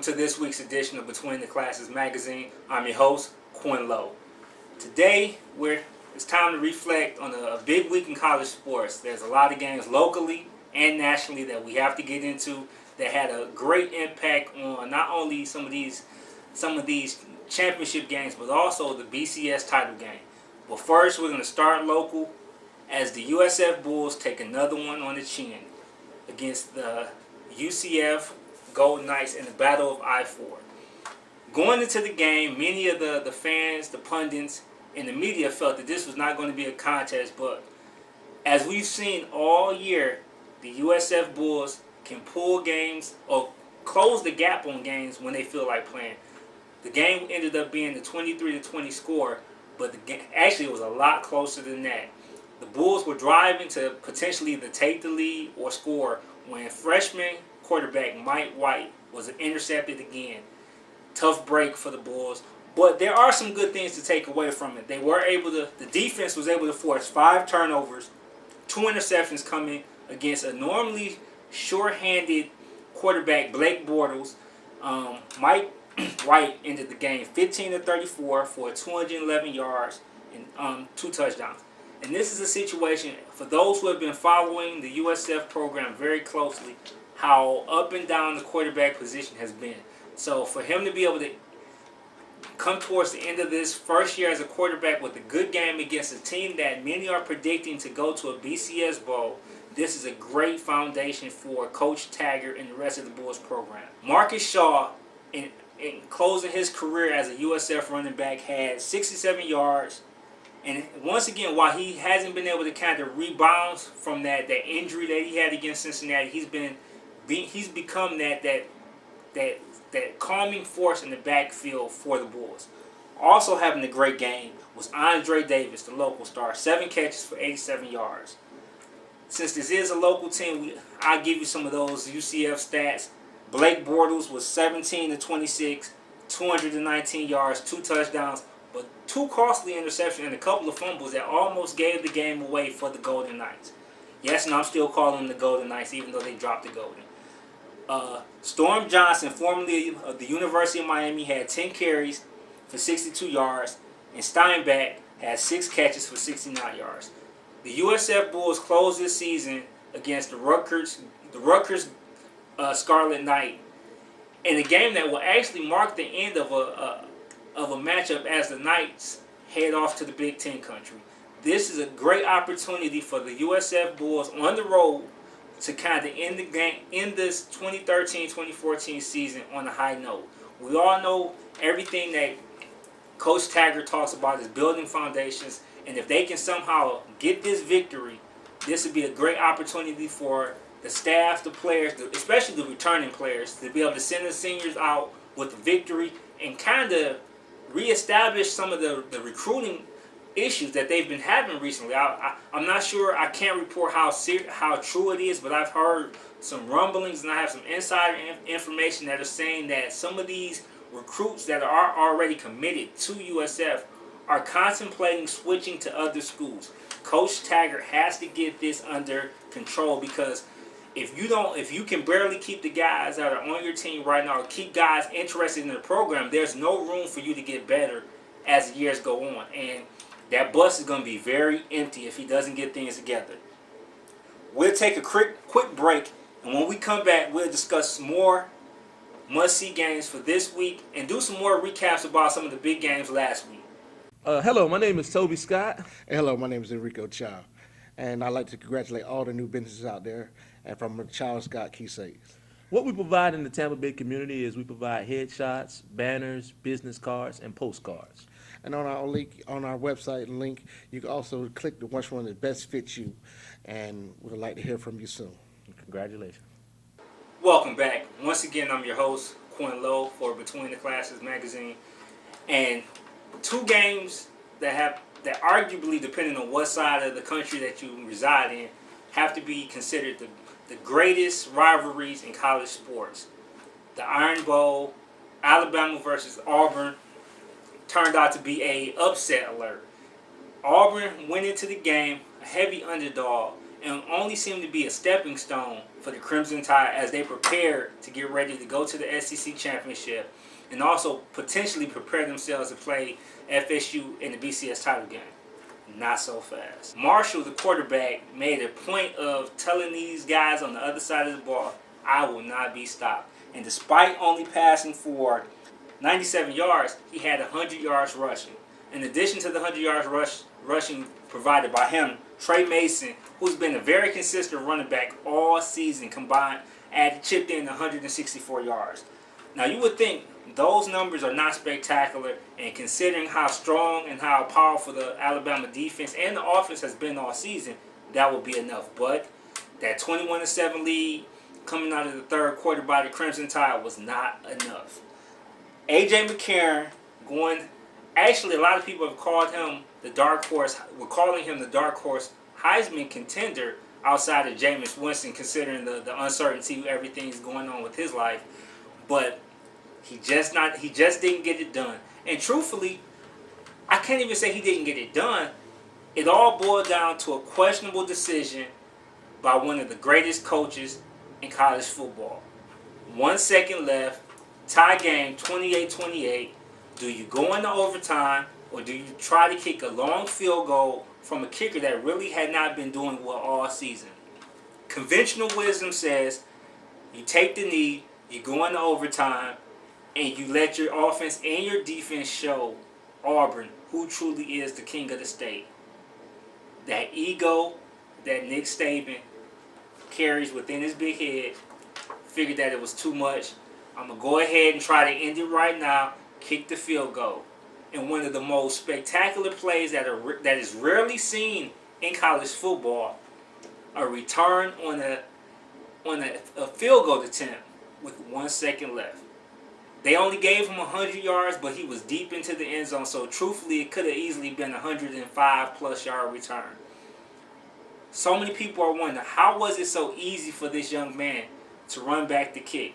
to this week's edition of Between the Classes magazine. I'm your host, Quinn Lowe. Today, it's time to reflect on a big week in college sports. There's a lot of games locally and nationally that we have to get into that had a great impact on not only some of these championship games, but also the BCS title game. But first, we're going to start local as the USF Bulls take another one on the chin against the UCF Golden Knights in the Battle of I-4. Going into the game, many of the fans, the pundits, and the media felt that this was not going to be a contest, but as we've seen all year, the USF Bulls can pull games or close the gap on games when they feel like playing. The game ended up being the 23-20 score, but actually it was a lot closer than that. The Bulls were driving to potentially either take the lead or score when freshman quarterback Mike White was intercepted again. Tough break for the Bulls, but there are some good things to take away from it. The defense was able to force 5 turnovers, 2 interceptions coming against a normally short-handed quarterback, Blake Bortles. Mike White ended the game 15-34 for 211 yards and 2 touchdowns. And this is a situation, for those who have been following the USF program very closely, how up and down the quarterback position has been. So for him to be able to come towards the end of this first year as a quarterback with a good game against a team that many are predicting to go to a BCS Bowl, this is a great foundation for Coach Taggart and the rest of the Bulls program. Marcus Shaw, in closing his career as a USF running back, had 67 yards. And once again, while he hasn't been able to kind of rebound from that injury that he had against Cincinnati, he's become that calming force in the backfield for the Bulls. Also having a great game was Andre Davis, the local star, 7 catches for 87 yards. Since this is a local team, I'll give you some of those UCF stats. Blake Bortles was 17-26, 219 yards, 2 touchdowns, but 2 costly interceptions and a couple of fumbles that almost gave the game away for the Golden Knights. Yes, and I'm still calling them the Golden Knights, even though they dropped the Golden. Storm Johnson, formerly of the University of Miami, had 10 carries for 62 yards, and Steinbach had 6 catches for 69 yards. The USF Bulls closed this season against the Rutgers Scarlet Knight in a game that will actually mark the end of a matchup as the Knights head off to the Big Ten country. This is a great opportunity for the USF Bulls on the road to kind of end the game in this 2013-2014 season on a high note. We all know everything that Coach Taggart talks about is building foundations, and if they can somehow get this victory, this would be a great opportunity for the staff, the players, especially the returning players, to be able to send the seniors out with a victory and kind of reestablish some of the recruiting issues that they've been having recently. I'm not sure. I can't report how true it is, but I've heard some rumblings and I have some insider information that are saying that some of these recruits that are already committed to USF are contemplating switching to other schools. Coach Taggart has to get this under control, because if you can barely keep the guys that are on your team right now, or keep guys interested in the program, there's no room for you to get better as the years go on. And that bus is going to be very empty if he doesn't get things together. We'll take a quick break, and when we come back, we'll discuss some more must-see games for this week and do some more recaps about some of the big games last week. Hello, my name is Toby Scott. Hello, my name is Enrico Chow. And I'd like to congratulate all the new businesses out there, and from Chow Scott Keysakes. What we provide in the Tampa Bay community is we provide headshots, banners, business cards, and postcards. And on our link, on our website link, you can also click the which one that best fits you, and we'd like to hear from you soon. Congratulations. Welcome back. Once again, I'm your host, Quinn Lowe, for Between the Classes magazine. And 2 games that arguably, depending on what side of the country that you reside in, have to be considered the greatest rivalries in college sports. The Iron Bowl, Alabama versus Auburn, turned out to be a upset alert. Auburn went into the game a heavy underdog and only seemed to be a stepping stone for the Crimson Tide as they prepare to get ready to go to the SEC Championship and also potentially prepare themselves to play FSU in the BCS title game. Not so fast. Marshall, the quarterback, made a point of telling these guys on the other side of the ball, I will not be stopped. And despite only passing for 97 yards, he had 100 yards rushing. In addition to the 100 yards rushing provided by him, Trey Mason, who's been a very consistent running back all season, combined, chipped in 164 yards. Now you would think those numbers are not spectacular, and considering how strong and how powerful the Alabama defense and the offense has been all season, that would be enough. But that 21-7 lead coming out of the third quarter by the Crimson Tide was not enough. A.J. McCarron actually a lot of people have called him the dark horse, we're calling him the dark horse Heisman contender outside of Jameis Winston, considering the uncertainty of everything's going on with his life. But he just didn't get it done. And truthfully, I can't even say he didn't get it done. It all boiled down to a questionable decision by one of the greatest coaches in college football. 1 second left, tie game, 28-28. Do you go into overtime, or do you try to kick a long field goal from a kicker that really had not been doing well all season? Conventional wisdom says you take the knee, you go into overtime, and you let your offense and your defense show Auburn who truly is the king of the state. That ego that Nick Saban carries within his big head, figured that it was too much. I'm going to go ahead and try to end it right now, kick the field goal. And one of the most spectacular plays that is rarely seen in college football, a return on a field goal attempt with 1 second left. They only gave him 100 yards, but he was deep into the end zone, so truthfully it could have easily been a 105-plus yard return. So many people are wondering, how was it so easy for this young man to run back the kick?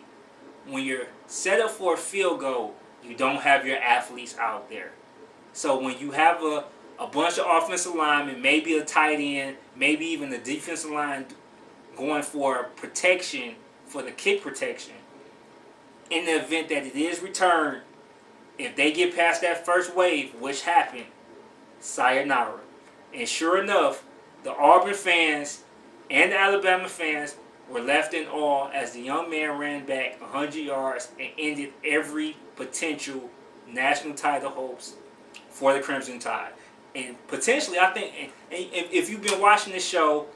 When you're set up for a field goal, you don't have your athletes out there. So when you have a bunch of offensive linemen, maybe a tight end, maybe even the defensive line going for protection, for the kick protection, in the event that it is returned, if they get past that first wave, which happened, sayonara. And sure enough, the Auburn fans and the Alabama fans were left in awe as the young man ran back 100 yards and ended every potential national title hopes for the Crimson Tide. And potentially, I think, and if you've been watching this show,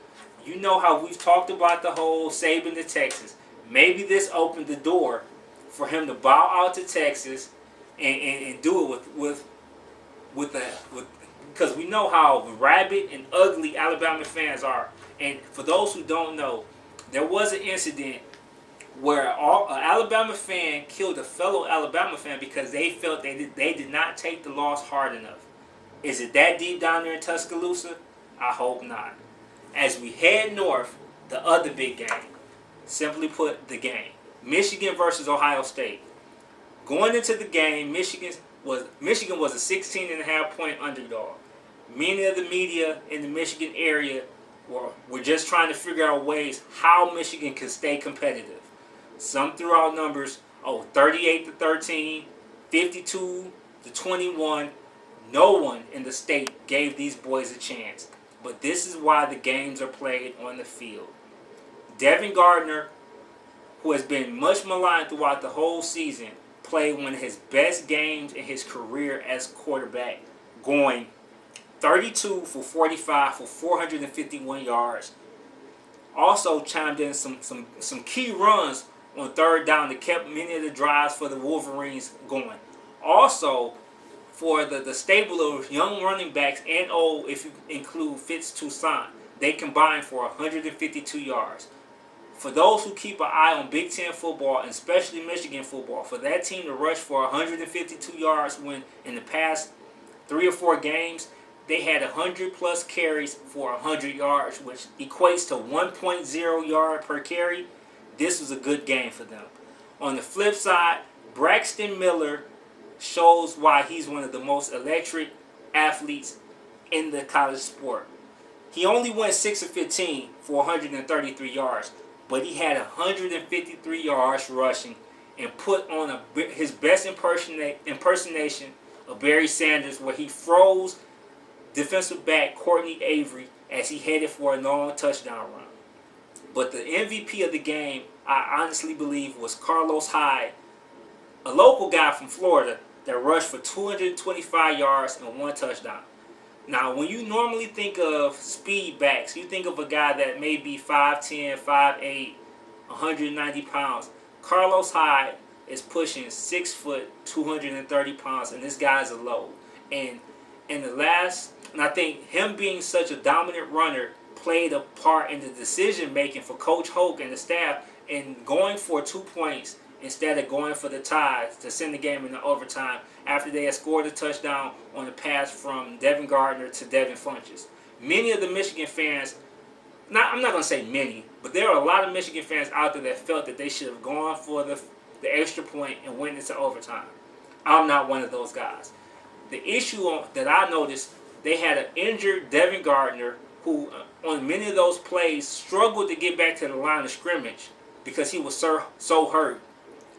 you know how we've talked about the whole Saban to Texas. Maybe this opened the door for him to bow out to Texas and do it with because we know how rabid and ugly Alabama fans are. And for those who don't know, there was an incident where an Alabama fan killed a fellow Alabama fan because they felt they did not take the loss hard enough. Is it that deep down there in Tuscaloosa? I hope not. As we head north, the other big game, simply put, the game. Michigan versus Ohio State. Going into the game, Michigan was a 16.5-point underdog. Many of the media in the Michigan area were just trying to figure out ways how Michigan could stay competitive. Some threw out numbers, 38-13, 52-21. No one in the state gave these boys a chance. But this is why the games are played on the field. Devin Gardner, who has been much maligned throughout the whole season, played one of his best games in his career as quarterback, going 32 for 45 for 451 yards. Also chimed in some key runs on third down that kept many of the drives for the Wolverines going. Also, for the stable of young running backs and old, if you include Fitz Toussaint, they combined for 152 yards. For those who keep an eye on Big Ten football, and especially Michigan football, for that team to rush for 152 yards when in the past 3 or 4 games, they had 100-plus carries for 100 yards, which equates to 1.0 yard per carry. This was a good game for them. On the flip side, Braxton Miller shows why he's one of the most electric athletes in the college sport. He only went 6 of 15 for 133 yards, but he had 153 yards rushing and put on his best impersonation of Barry Sanders, where he froze defensive back Courtney Avery as he headed for a long touchdown run. But the MVP of the game, I honestly believe, was Carlos Hyde, a local guy from Florida that rushed for 225 yards and 1 touchdown. Now, when you normally think of speed backs, you think of a guy that may be 5'10", 5'8", 190 pounds. Carlos Hyde is pushing 6 foot, 230 pounds, and this guy's a load. And I think him being such a dominant runner played a part in the decision making for Coach Hoke and the staff in going for 2 points instead of going for the tie to send the game into overtime after they had scored a touchdown on a pass from Devin Gardner to Devin Funches. Many of the Michigan fans, I'm not going to say many, but there are a lot of Michigan fans out there that felt that they should have gone for the extra point and went into overtime. I'm not one of those guys. The issue that I noticed, they had an injured Devin Gardner who, on many of those plays, struggled to get back to the line of scrimmage because he was so hurt.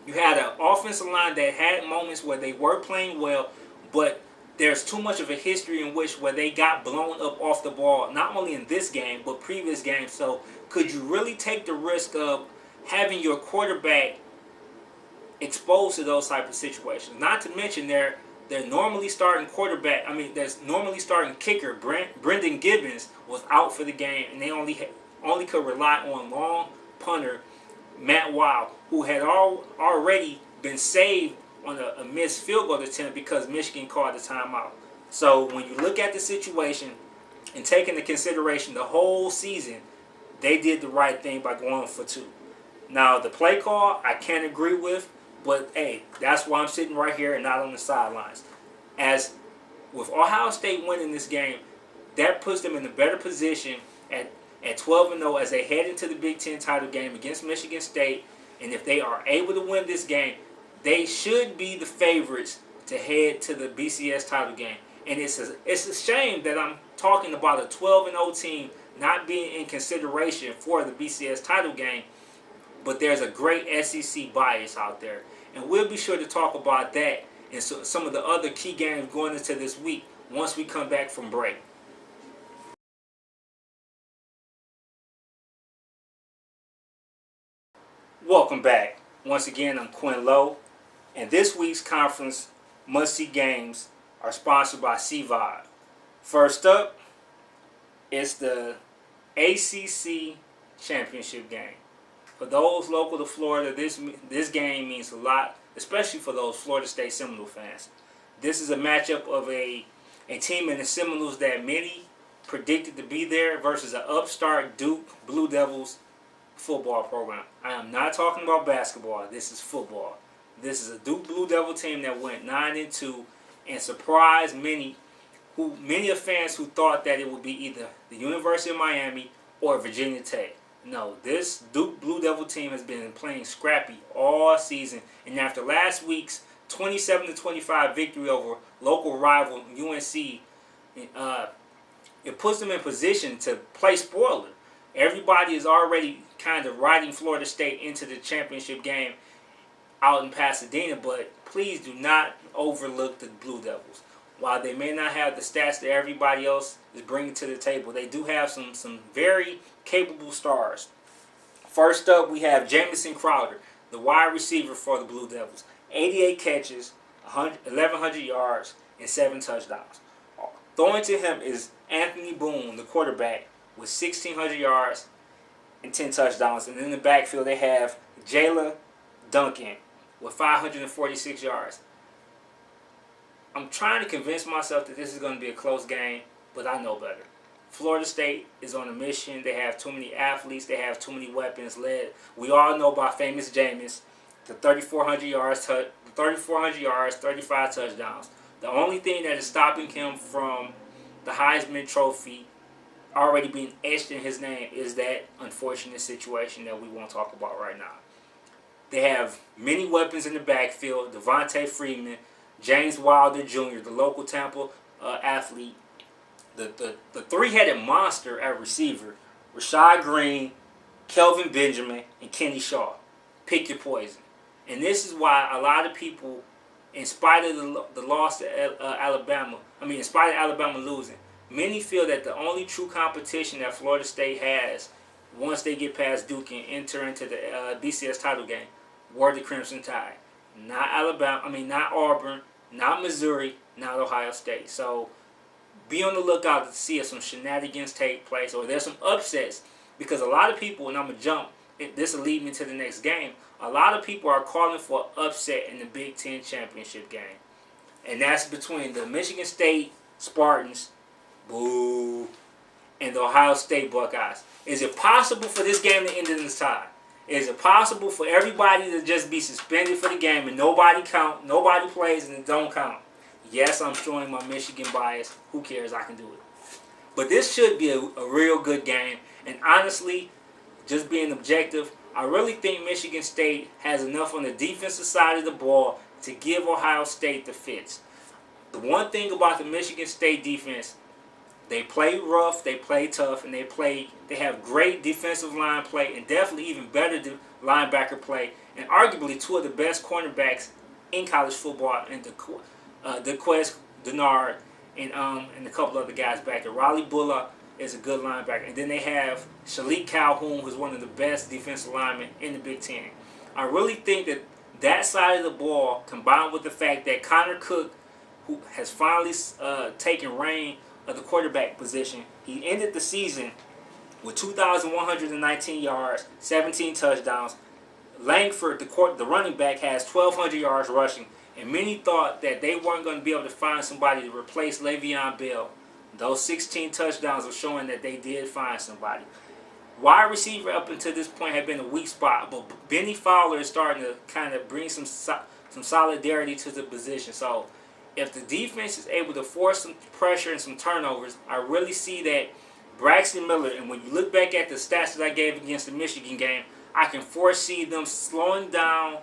You had an offensive line that had moments where they were playing well, but there's too much of a history in which where they got blown up off the ball, not only in this game, but previous games. So could you really take the risk of having your quarterback exposed to those type of situations? Not to mention their normally starting quarterback, there's normally starting kicker, Brendan Gibbons, was out for the game, and they only could rely on long punter Matt Wow, who had already been saved on a missed field goal attempt because Michigan called the timeout. So when you look at the situation and take into consideration the whole season, they did the right thing by going for 2. Now, the play call, I can't agree with, but hey, that's why I'm sitting right here and not on the sidelines. As with Ohio State winning this game, that puts them in a better position at 12-0 as they head into the Big Ten title game against Michigan State. And if they are able to win this game, they should be the favorites to head to the BCS title game. And it's a shame that I'm talking about a 12-0 team not being in consideration for the BCS title game, but there's a great SEC bias out there. And we'll be sure to talk about that and some of the other key games going into this week once we come back from break. Welcome back. Once again, I'm Quinn Lowe, and this week's conference must-see games are sponsored by CVOD. First up, it's the ACC Championship game. For those local to Florida, this game means a lot, especially for those Florida State Seminole fans. This is a matchup of a team in the Seminoles that many predicted to be there versus an upstart Duke Blue Devils football program. I am not talking about basketball. This is football. This is a Duke Blue Devil team that went 9-2 and surprised many fans who thought that it would be either the University of Miami or Virginia Tech. No, this Duke Blue Devil team has been playing scrappy all season, and after last week's 27-25 victory over local rival UNC, it puts them in position to play spoiler. Everybody is already kind of riding Florida State into the championship game out in Pasadena, but please do not overlook the Blue Devils. While they may not have the stats that everybody else is bringing to the table, they do have some very capable stars. First up, we have Jamison Crowder, the wide receiver for the Blue Devils. 88 catches, 1,100 yards, and 7 touchdowns. Throwing to him is Anthony Boone, the quarterback, with 1,600 yards and 10 touchdowns. And in the backfield, they have Jayla Duncan with 546 yards. I'm trying to convince myself that this is going to be a close game, but I know better. Florida State is on a mission. They have too many athletes. They have too many weapons led. We all know about famous Jameis, the 3,400 yards, 35 touchdowns. The only thing that is stopping him from the Heisman Trophy already being etched in his name is that unfortunate situation that we won't talk about right now. They have many weapons in the backfield. Devontae Freeman, James Wilder Jr., the local Tampa athlete, the three-headed monster at receiver, Rashad Green, Kelvin Benjamin, and Kenny Shaw. Pick your poison. And this is why a lot of people, in spite of the loss to Alabama, in spite of Alabama losing, many feel that the only true competition that Florida State has once they get past Duke and enter into the BCS title game were the Crimson Tide. Not Alabama, not Auburn, not Missouri, not Ohio State. So be on the lookout to see if some shenanigans take place or there's some upsets, because a lot of people, and I'm going to jump, this will lead me to the next game, a lot of people are calling for an upset in the Big Ten championship game. And that's between the Michigan State Spartans, boo, and the Ohio State Buckeyes. Is it possible for this game to end in a tie? Is it possible for everybody to just be suspended for the game and nobody plays and it don't count? Yes, I'm showing my Michigan bias. Who cares? I can do it. But this should be a real good game. And honestly, just being objective, I really think Michigan State has enough on the defensive side of the ball to give Ohio State the fits. The one thing about the Michigan State defense, they play rough, they play tough, and they have great defensive line play and definitely even better linebacker play, and arguably two of the best cornerbacks in college football, and DeQuest Denard and a couple other guys back there. Raleigh Bullock is a good linebacker. And then they have Shalik Calhoun, who's one of the best defensive linemen in the Big Ten. I really think that side of the ball, combined with the fact that Connor Cook, who has finally taken reign of the quarterback position, he ended the season with 2,119 yards, 17 touchdowns. Langford, the running back, has 1,200 yards rushing. And many thought that they weren't going to be able to find somebody to replace Le'Veon Bell. Those 16 touchdowns are showing that they did find somebody. Wide receiver up until this point had been a weak spot, but Benny Fowler is starting to kind of bring some solidarity to the position. So if the defense is able to force some pressure and some turnovers, I really see that Braxton Miller, and when you look back at the stats that I gave against the Michigan game, I can foresee them slowing down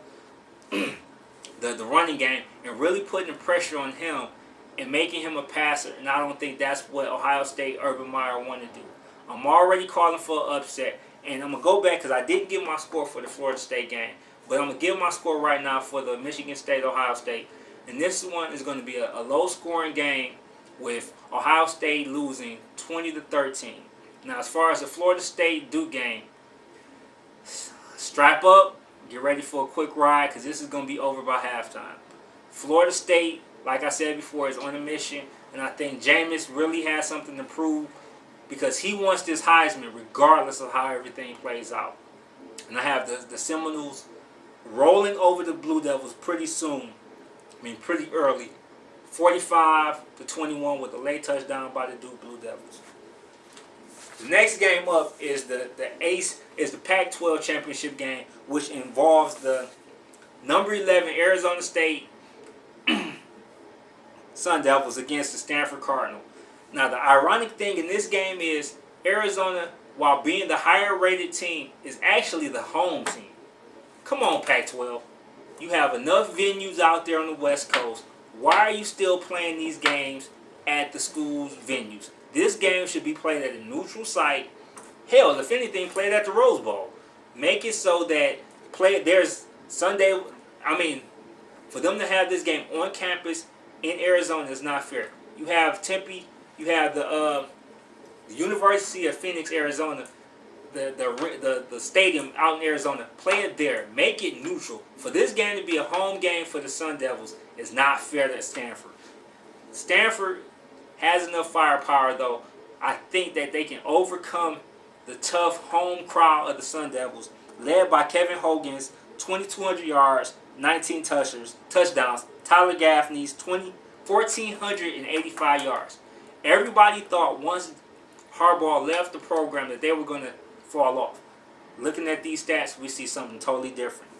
the running game and really putting the pressure on him and making him a passer. And I don't think that's what Ohio State Urban Meyer wanted to do. I'm already calling for an upset. And I'm going to go back because I didn't give my score for the Florida State game. But I'm going to give my score right now for the Michigan State-Ohio State. And this one is going to be a low-scoring game with Ohio State losing 20-13. Now, as far as the Florida State-Duke game, strap up, get ready for a quick ride because this is going to be over by halftime. Florida State, like I said before, is on a mission. And I think Jameis really has something to prove because he wants this Heisman regardless of how everything plays out. And I have the Seminoles rolling over the Blue Devils pretty soon. Pretty early. 45-21 with a late touchdown by the Duke Blue Devils. The next game up is the Pac-12 championship game, which involves the number 11 Arizona State Sun Devils against the Stanford Cardinal. Now, the ironic thing in this game is Arizona, while being the higher rated team, is actually the home team. Come on, Pac-12. You have enough venues out there on the West Coast. Why are you still playing these games at the school's venues? This game should be played at a neutral site. Hell, if anything, play it at the Rose Bowl. Make it so that there's Sunday. For them to have this game on campus in Arizona is not fair. You have Tempe. You have the University of Phoenix, Arizona. The stadium out in Arizona. Play it there. Make it neutral. For this game to be a home game for the Sun Devils is not fair to Stanford. Stanford has enough firepower, though. I think that they can overcome the tough home crowd of the Sun Devils, led by Kevin Hogan's 2,200 yards, 19 touchdowns. Tyler Gaffney's 1,485 yards. Everybody thought once Harbaugh left the program that they were going to fall off. Looking at these stats, we see something totally different.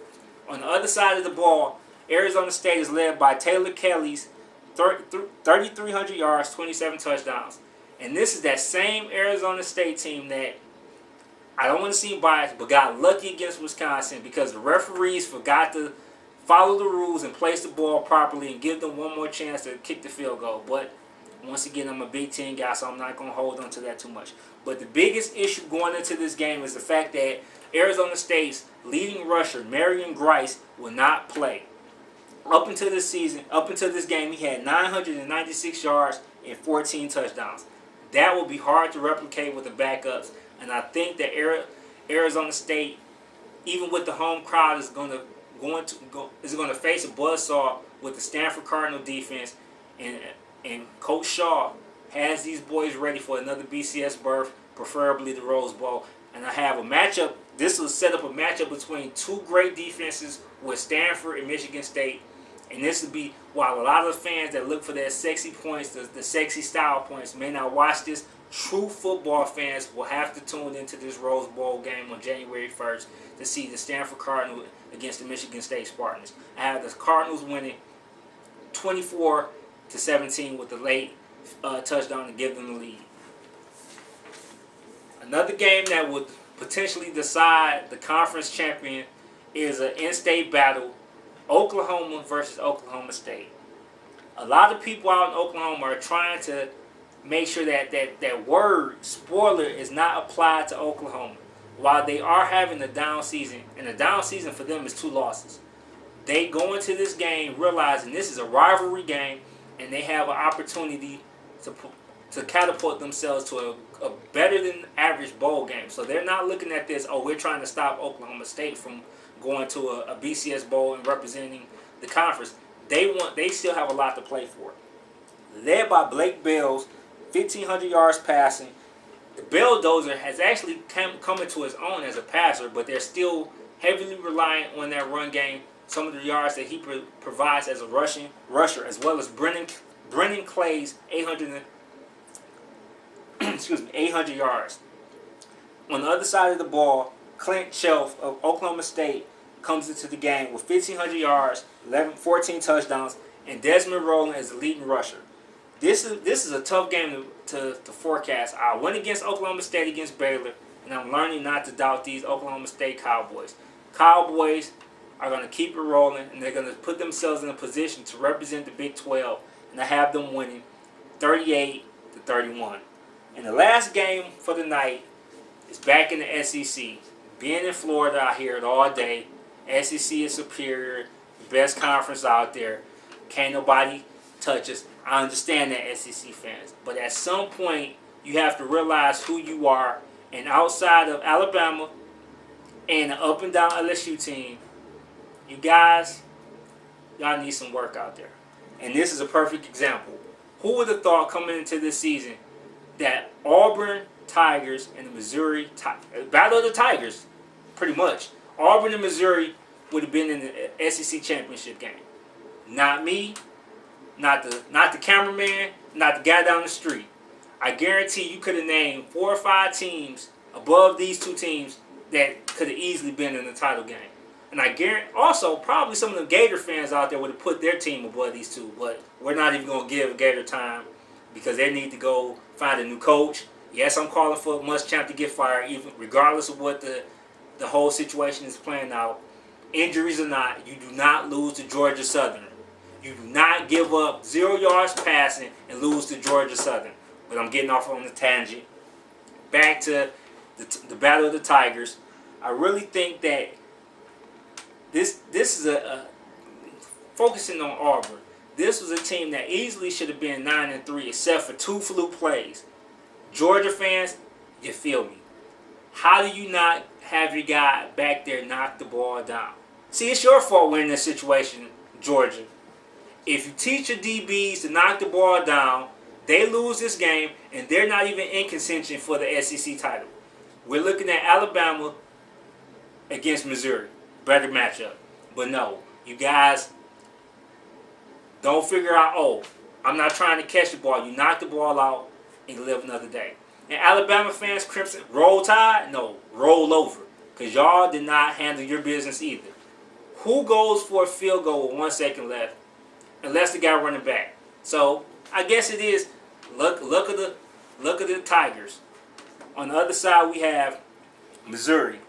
On the other side of the ball, Arizona State is led by Taylor Kelly's 3,300 yards, 27 touchdowns. And this is that same Arizona State team that, I don't want to seem biased, but got lucky against Wisconsin because the referees forgot to follow the rules and place the ball properly and give them one more chance to kick the field goal. But Once again, I'm a Big Ten guy, so I'm not going to hold on to that too much. But the biggest issue going into this game is the fact that Arizona State's leading rusher, Marion Grice, will not play. Up until this game, he had 996 yards and 14 touchdowns. That will be hard to replicate with the backups. And I think that Arizona State, even with the home crowd, is going to face a buzzsaw with the Stanford Cardinal defense, and Coach Shaw has these boys ready for another BCS berth, preferably the Rose Bowl. And I have a matchup. This will set up a matchup between two great defenses with Stanford and Michigan State. And this will be, while a lot of the fans that look for their sexy points, the sexy style points, may not watch this, true football fans will have to tune into this Rose Bowl game on January 1st to see the Stanford Cardinals against the Michigan State Spartans. I have the Cardinals winning 24-17 with the late touchdown to give them the lead. Another game that would potentially decide the conference champion is an in-state battle, Oklahoma versus Oklahoma State. A lot of people out in Oklahoma are trying to make sure that word spoiler is not applied to Oklahoma. While they are having a down season, and a down season for them is 2 losses, they go into this game realizing this is a rivalry game, and they have an opportunity to catapult themselves to a better than average bowl game. So they're not looking at this, oh, we're trying to stop Oklahoma State from going to a BCS bowl and representing the conference. They still have a lot to play for. Led by Blake Bells, 1,500 yards passing. The Belldozer has actually come into his own as a passer, but they're still heavily reliant on that run game. Some of the yards that he provides as a rusher, as well as Brennan Clay's 800 yards. On the other side of the ball, Clint Shelf of Oklahoma State comes into the game with 1,500 yards, 14 touchdowns, and Desmond Rowland is the leading rusher. This is a tough game to forecast. I went against Oklahoma State against Baylor, and I'm learning not to doubt these Oklahoma State Cowboys. Cowboys are going to keep it rolling, and they're going to put themselves in a position to represent the Big 12, and I have them winning 38-31. And the last game for the night is back in the SEC. Being in Florida, I hear it all day. SEC is superior, the best conference out there. Can't nobody touch us. I understand that, SEC fans. But at some point, you have to realize who you are. And outside of Alabama and an up and down LSU team, you guys, y'all need some work out there. And this is a perfect example. Who would have thought coming into this season that Auburn Tigers and the Missouri Battle of the Tigers, pretty much, Auburn and Missouri would have been in the SEC championship game? Not me, not the cameraman, not the guy down the street. I guarantee you could have named 4 or 5 teams above these 2 teams that could have easily been in the title game. And I guarantee also probably some of the Gator fans out there would have put their team above these 2, but we're not even going to give Gator time because they need to go find a new coach. Yes, I'm calling for Muschamp to get fired, even regardless of what the whole situation is playing out. Injuries or not, you do not lose to Georgia Southern. You do not give up 0 yards passing and lose to Georgia Southern. But I'm getting off on the tangent. Back to the Battle of the Tigers. I really think that this is focusing on Auburn. This was a team that easily should have been 9-3 except for 2 fluke plays. Georgia fans, you feel me. How do you not have your guy back there knock the ball down? See, it's your fault we're in this situation, Georgia. If you teach your DBs to knock the ball down, they lose this game, and they're not even in contention for the SEC title. We're looking at Alabama against Missouri. Better matchup. But no, you guys don't figure out, oh, I'm not trying to catch the ball. You knock the ball out and you live another day. And Alabama fans, Crimson, roll tide? No, roll over. Because y'all did not handle your business either. Who goes for a field goal with 1 second left? Unless the guy running back. So I guess it is. Look at the Tigers. On the other side we have Missouri.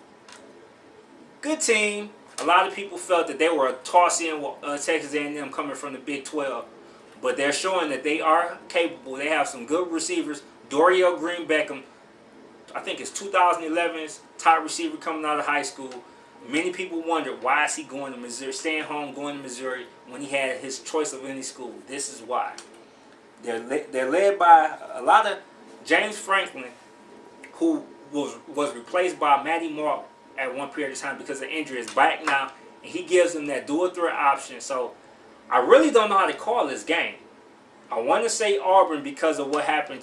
Good team. A lot of people felt that they were a toss in Texas A&M coming from the Big 12. but they're showing that they are capable. They have some good receivers. Dorial Green Beckham, I think it's 2011's top receiver coming out of high school. Many people wondered, why is he going to Missouri, staying home, going to Missouri when he had his choice of any school. This is why. They're led by a lot of James Franklin, who was replaced by Matty Mark at one period of time because of injury, is back now, and he gives them that dual threat option. So I really don't know how to call this game. I want to say Auburn because of what happened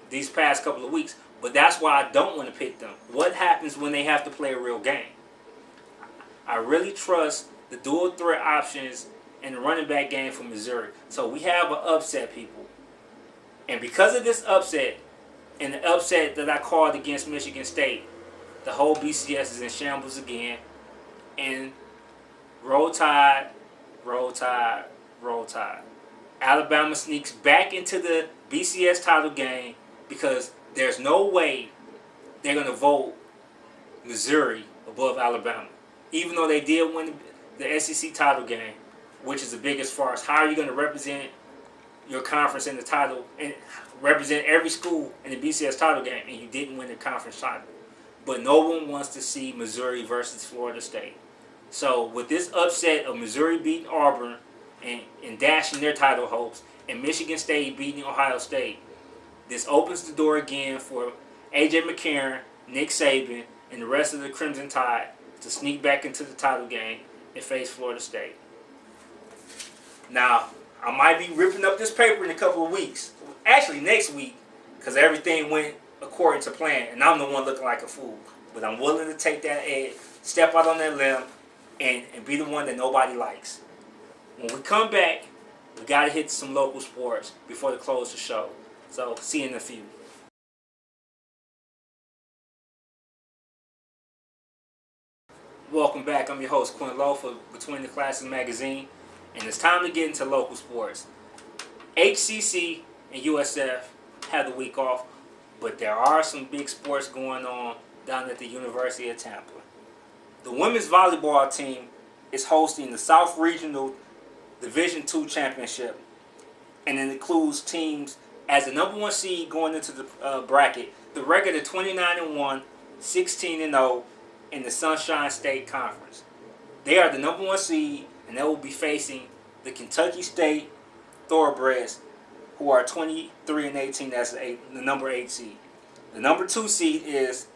these past couple of weeks, but that's why I don't want to pick them. What happens when they have to play a real game? I really trust the dual threat options in the running back game for Missouri. So we have an upset, people. And because of this upset, and the upset that I called against Michigan State, the whole BCS is in shambles again. And roll tide, roll tide, roll tide. Alabama sneaks back into the BCS title game because there's no way they're going to vote Missouri above Alabama. Even though they did win the SEC title game, which is the biggest farce. How are you going to represent your conference in the title and represent every school in the BCS title game and you didn't win the conference title? But no one wants to see Missouri versus Florida State. So with this upset of Missouri beating Auburn and dashing their title hopes, and Michigan State beating Ohio State, this opens the door again for A.J. McCarron, Nick Saban, and the rest of the Crimson Tide to sneak back into the title game and face Florida State. Now, I might be ripping up this paper in a couple of weeks. Actually, next week, because everything went according to plan, and I'm the one looking like a fool. But I'm willing to take that edge, step out on that limb, and be the one that nobody likes. When we come back, we got to hit some local sports before to close the show. So, see you in a few. Welcome back. I'm your host, Quinn Lowe for Between the Classes magazine, and it's time to get into local sports. HCC and USF have the week off, but there are some big sports going on down at the University of Tampa. The women's volleyball team is hosting the South Regional Division II Championship, and it includes teams as the number one seed going into the bracket. The record of 29-1, 16-0 in the Sunshine State Conference. They are the number one seed, and they will be facing the Kentucky State Thoroughbreds, who are 23-18. That's the number 8 seed. The number 2 seed is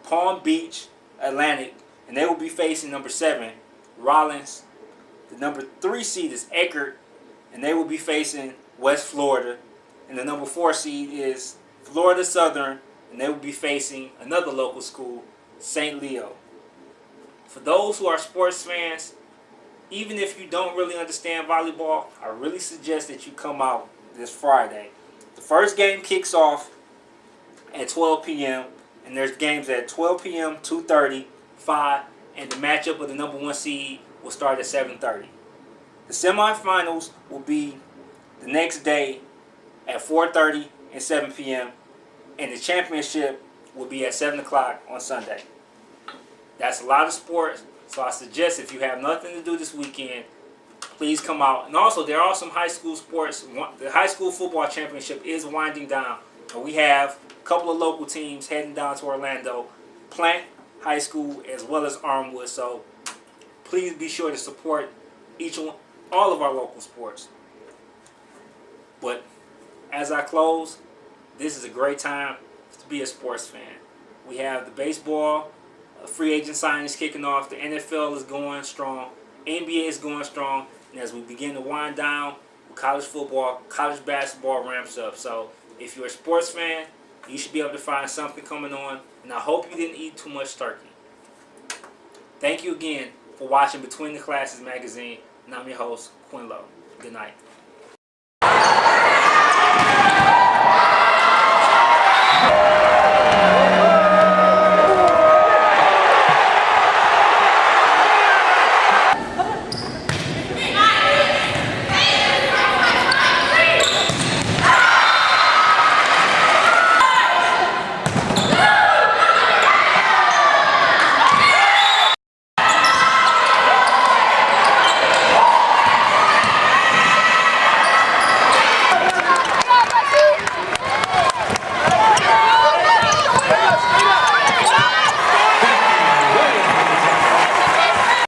Palm Beach Atlantic, and they will be facing number 7 Rollins. The number 3 seed is Eckerd, and they will be facing West Florida. And the number 4 seed is Florida Southern, and they will be facing another local school, St. Leo. For those who are sports fans, even if you don't really understand volleyball, I really suggest that you come out this Friday. The first game kicks off at 12 p.m. and there's games at 12 p.m., 2:30, 5, and the matchup of the number 1 seed will start at 7:30. The semifinals will be the next day at 4:30 and 7 p.m. and the championship will be at 7 o'clock on Sunday. That's a lot of sports, so I suggest if you have nothing to do this weekend, please come out. And also, there are some high school sports. The high school football championship is winding down, and we have a couple of local teams heading down to Orlando, Plant High School as well as Armwood. So please be sure to support all of our local sports. But as I close, this is a great time to be a sports fan. We have the baseball free agent signings kicking off. The NFL is going strong. NBA is going strong. And as we begin to wind down, college football, college basketball ramps up. So if you're a sports fan, you should be able to find something coming on. And I hope you didn't eat too much turkey. Thank you again for watching Between the Classes magazine. And I'm your host, Quinn Lowe. Good night.